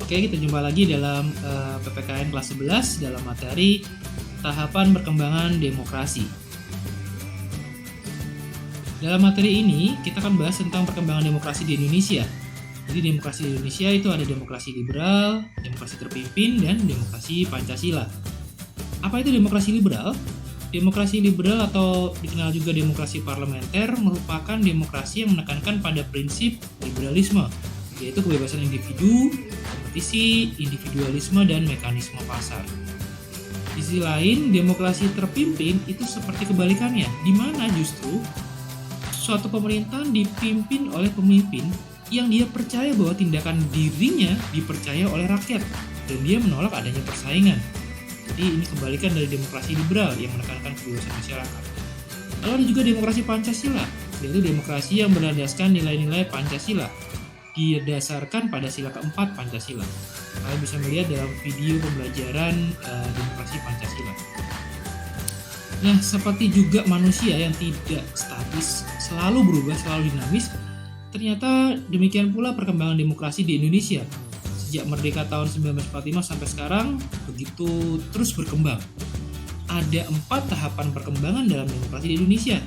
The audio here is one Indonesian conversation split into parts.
Oke, kita jumpa lagi dalam PPKN kelas 11 dalam materi tahapan perkembangan demokrasi. Dalam materi ini, kita akan bahas tentang perkembangan demokrasi di Indonesia. Jadi demokrasi di Indonesia itu ada demokrasi liberal, demokrasi terpimpin, dan demokrasi Pancasila. Apa itu demokrasi liberal? Demokrasi liberal atau dikenal juga demokrasi parlementer merupakan demokrasi yang menekankan pada prinsip liberalisme, yaitu kebebasan individu, kompetisi, individualisme, dan mekanisme pasar. Di sisi lain, demokrasi terpimpin itu seperti kebalikannya, di mana justru suatu pemerintahan dipimpin oleh pemimpin yang dia percaya bahwa tindakan dirinya dipercaya oleh rakyat dan dia menolak adanya persaingan. Jadi ini kebalikan dari demokrasi liberal yang menekankan kebebasan masyarakat. Lalu ada juga demokrasi Pancasila, yaitu demokrasi yang berlandaskan nilai-nilai Pancasila, didasarkan pada sila keempat Pancasila. Kalian bisa melihat dalam video pembelajaran demokrasi Pancasila. Nah, seperti juga manusia yang tidak statis, selalu berubah, selalu dinamis, ternyata demikian pula perkembangan demokrasi di Indonesia. Sejak merdeka tahun 1945 sampai sekarang, begitu terus berkembang. Ada 4 tahapan perkembangan dalam demokrasi di Indonesia,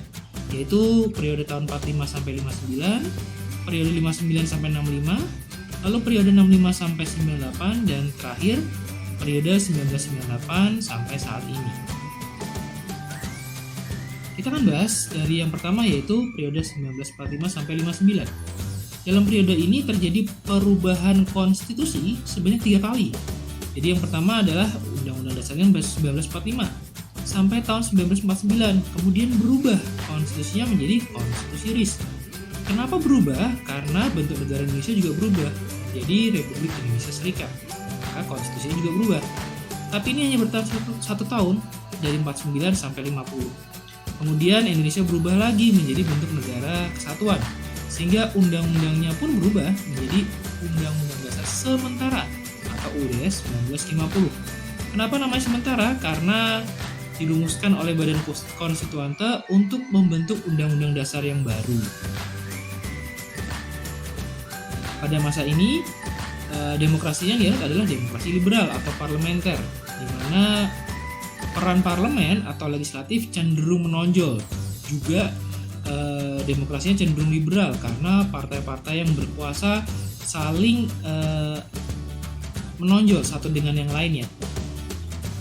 yaitu periode tahun 45 sampai 59, periode 59 sampai 65, lalu periode 65 sampai 98, dan terakhir periode 1998 sampai saat ini. Kita akan bahas dari yang pertama, yaitu periode 1945 sampai 59. Dalam periode ini terjadi perubahan konstitusi sebanyak 3 kali. Jadi yang pertama adalah Undang-Undang Dasar 1945 sampai tahun 1949, kemudian berubah konstitusinya menjadi konstitusi RIS. Kenapa berubah? Karena bentuk negara Indonesia juga berubah, jadi Republik Indonesia Serikat. Maka konstitusinya juga berubah. Tapi ini hanya bertahan satu tahun, dari 49 sampai 50. Kemudian Indonesia berubah lagi menjadi bentuk negara kesatuan, sehingga undang-undangnya pun berubah menjadi Undang-Undang Dasar Sementara atau UUD 1950. Kenapa namanya sementara? Karena dirumuskan oleh Badan Konstituante untuk membentuk Undang-Undang Dasar yang baru. Pada masa ini, demokrasi yang dianut adalah demokrasi liberal atau parlementer, di mana peran parlemen atau legislatif cenderung menonjol. Juga demokrasinya cenderung liberal karena partai-partai yang berkuasa saling menonjol satu dengan yang lainnya.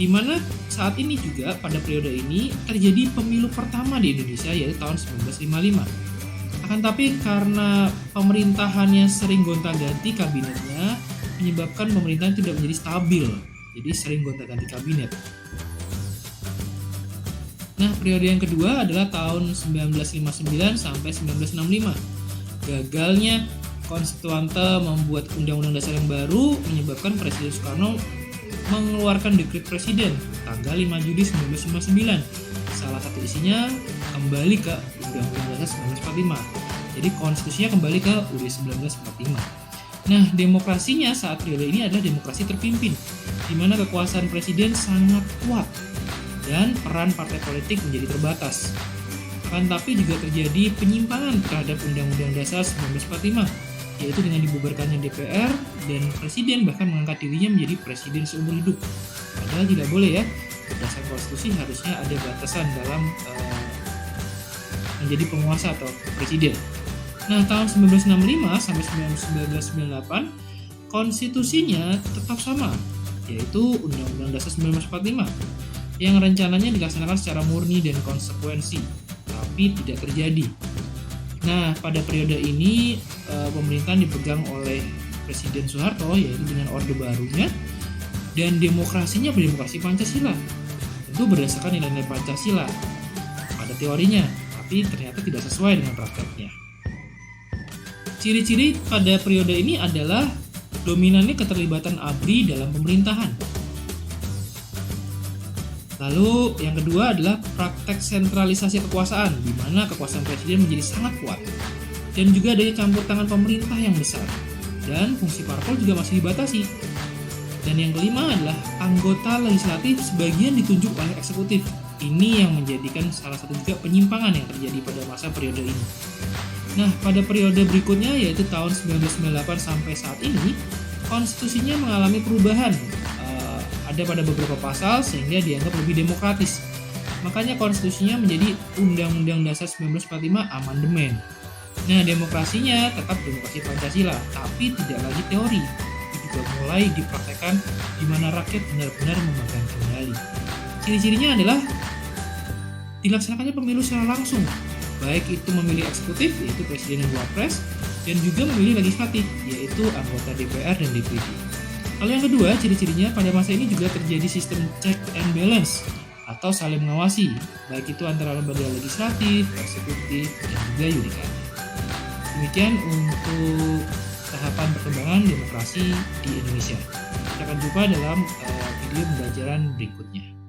Di mana saat ini juga pada periode ini terjadi pemilu pertama di Indonesia, yaitu tahun 1955. Akan tapi karena pemerintahannya sering gonta-ganti kabinetnya, menyebabkan pemerintahan tidak menjadi stabil. Jadi sering gonta-ganti kabinet. Nah, periode yang kedua adalah tahun 1959 sampai 1965. Gagalnya Konstituante membuat Undang-Undang Dasar yang baru menyebabkan Presiden Soekarno mengeluarkan dekret presiden tanggal 5 Juli 1959. Salah satu isinya kembali ke Undang-Undang Dasar 1945. Jadi konstitusinya kembali ke UUD 1945. Nah, demokrasinya saat periode ini adalah demokrasi terpimpin, di mana kekuasaan presiden sangat kuat dan peran partai politik menjadi terbatas. Akan tapi juga terjadi penyimpangan terhadap Undang-Undang Dasar 1945, yaitu dengan dibubarkannya DPR dan presiden bahkan mengangkat dirinya menjadi presiden seumur hidup. Padahal tidak boleh ya, berdasarkan konstitusi harusnya ada batasan dalam menjadi penguasa atau presiden. Nah, tahun 1965 sampai 1998 konstitusinya tetap sama, yaitu Undang-Undang Dasar 1945 yang rencananya dilaksanakan secara murni dan konsekuensi, tapi tidak terjadi. Nah, pada periode ini pemerintahan dipegang oleh Presiden Soeharto, yaitu dengan Orde Barunya, dan demokrasinya berdemokrasi Pancasila, tentu berdasarkan nilai-nilai Pancasila pada teorinya, tapi ternyata tidak sesuai dengan prakteknya. Ciri-ciri pada periode ini adalah dominannya keterlibatan ABRI dalam pemerintahan. Lalu yang kedua adalah praktek sentralisasi kekuasaan, di mana kekuasaan presiden menjadi sangat kuat, dan juga adanya campur tangan pemerintah yang besar, dan fungsi parpol juga masih dibatasi. Dan yang kelima adalah anggota legislatif sebagian ditunjuk oleh eksekutif. Ini yang menjadikan salah satu juga penyimpangan yang terjadi pada masa periode ini. Nah, pada periode berikutnya yaitu tahun 1998 sampai saat ini, konstitusinya mengalami perubahan ada pada beberapa pasal sehingga dianggap lebih demokratis. Makanya konstitusinya menjadi Undang-Undang Dasar 1945 amandemen. Nah, demokrasinya tetap demokrasi Pancasila, tapi tidak lagi teori. Itu juga mulai dipraktekkan di mana rakyat benar-benar memegang kendali. Ciri-cirinya adalah dilaksanakannya pemilu secara langsung, baik itu memilih eksekutif, yaitu presiden dan wapres, dan juga memilih legislatif, yaitu anggota DPR dan DPD. Kalau yang kedua, ciri-cirinya pada masa ini juga terjadi sistem check and balance atau saling mengawasi, baik itu antara lembaga legislatif, eksekutif, dan juga yudikatif. Demikian untuk tahapan perkembangan demokrasi di Indonesia. Kita akan jumpa dalam video pembelajaran berikutnya.